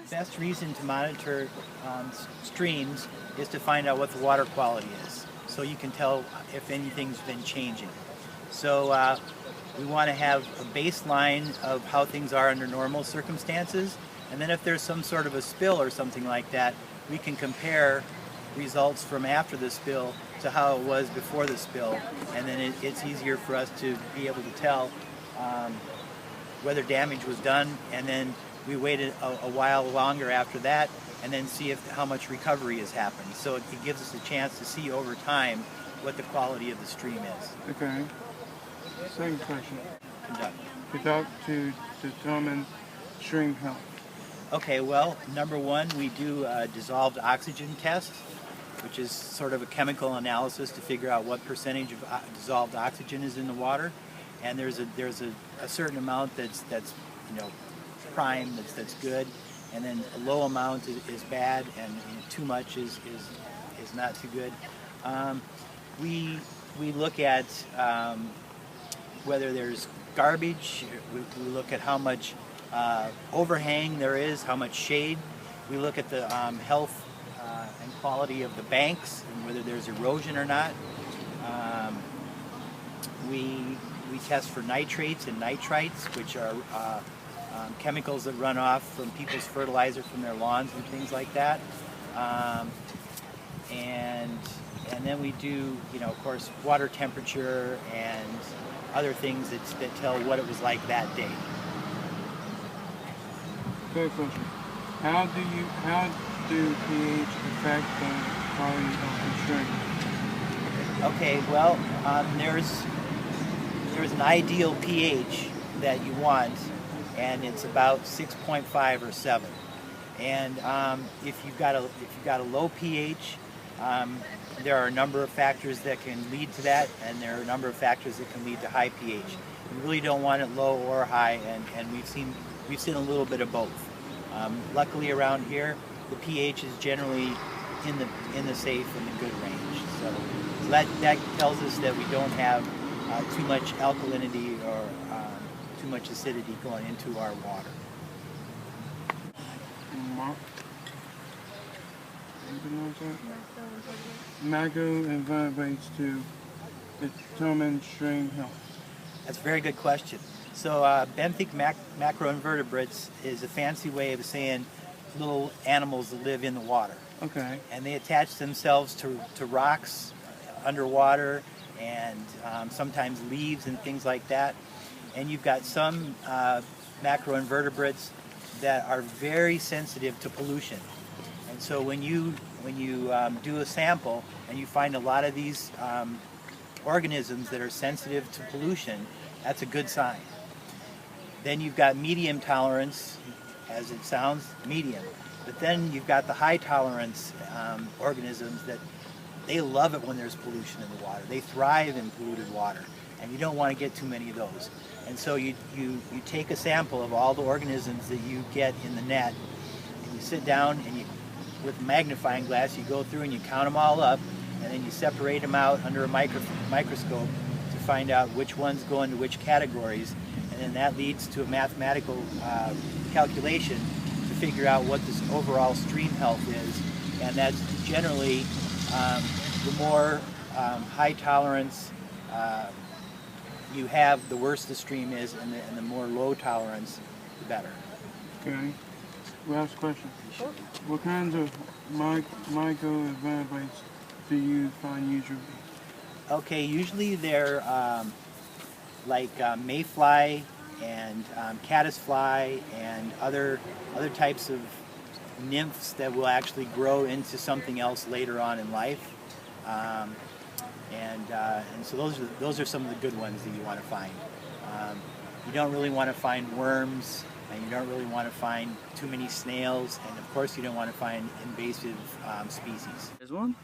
best reason to monitor streams is to find out what the water quality is, so you can tell if anything's been changing. So we want to have a baseline of how things are under normal circumstances, and then if there's some sort of a spill or something like that, we can compare results from after the spill to how it was before the spill, and then it's easier for us to be able to tell whether damage was done, and then we waited a while longer after that and then see how much recovery has happened. So it gives us a chance to see over time what the quality of the stream is. Okay. Second question. Conduct. To determine stream health. Okay, well, number one, we do a dissolved oxygen test, which is sort of a chemical analysis to figure out what percentage of dissolved oxygen is in the water. And there's a certain amount that's prime, that's good, and then a low amount is bad, and too much is not too good. We look at whether there's garbage. We look at how much overhang there is, how much shade. We look at the health and quality of the banks and whether there's erosion or not. We test for nitrates and nitrites, which are chemicals that run off from people's fertilizer from their lawns and things like that. And then we do, of course, water temperature and other things that tell what it was like that day. Third question. How do pH affect the quality of the stream? Okay, well, there's an ideal pH that you want, and it's about 6.5 or 7. And if you've got a low pH, there are a number of factors that can lead to that, and there are a number of factors that can lead to high pH. You really don't want it low or high, and we've seen a little bit of both. Luckily around here, the pH is generally in the safe and the good range. So that tells us that we don't have too much alkalinity or too much acidity going into our water. Macroinvertebrates to determine stream health. That's a very good question. So benthic macroinvertebrates is a fancy way of saying little animals that live in the water. Okay. And they attach themselves to rocks underwater and sometimes leaves and things like that. And you've got some macroinvertebrates that are very sensitive to pollution. And so when you do a sample and you find a lot of these organisms that are sensitive to pollution, that's a good sign. Then you've got medium tolerance, as it sounds, medium. But then you've got the high tolerance organisms that they love it when there's pollution in the water. They thrive in polluted water, and you don't want to get too many of those. And so you take a sample of all the organisms that you get in the net, and you sit down and with a magnifying glass, you go through and you count them all up, and then you separate them out under a microscope to find out which ones go into which categories, and then that leads to a mathematical calculation to figure out what this overall stream health is, and that's generally the more high tolerance you have, the worse the stream is, and the more low tolerance, the better. Okay. Last question. What kinds of microinvertebrates do you find usually? Okay, usually they're like mayfly and caddisfly and other types of nymphs that will actually grow into something else later on in life. And so those are some of the good ones that you want to find. You don't really want to find worms, and you don't really want to find too many snails, and of course you don't want to find invasive species. There's one?